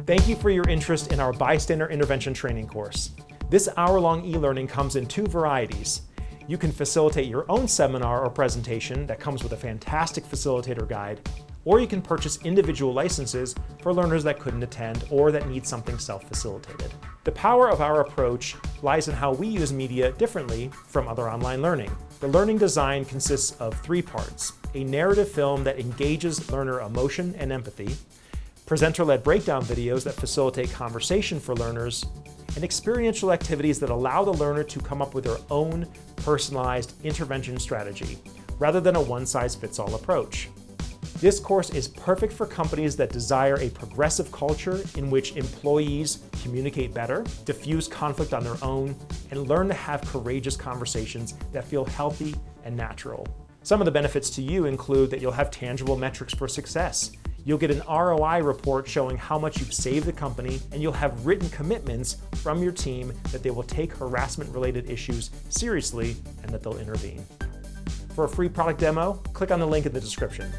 Thank you for your interest in our Bystander Intervention training course. This hour-long e-learning comes in two varieties. You can facilitate your own seminar or presentation that comes with a fantastic facilitator guide, or you can purchase individual licenses for learners that couldn't attend or that need something self-facilitated. The power of our approach lies in how we use media differently from other online learning. The learning design consists of 3 parts: a narrative film that engages learner emotion and empathy, presenter-led breakdown videos that facilitate conversation for learners, and experiential activities that allow the learner to come up with their own personalized intervention strategy, rather than a one-size-fits-all approach. This course is perfect for companies that desire a progressive culture in which employees communicate better, diffuse conflict on their own, and learn to have courageous conversations that feel healthy and natural. Some of the benefits to you include that you'll have tangible metrics for success. You'll get an ROI report showing how much you've saved the company, and you'll have written commitments from your team that they will take harassment-related issues seriously and that they'll intervene. For a free product demo, click on the link in the description.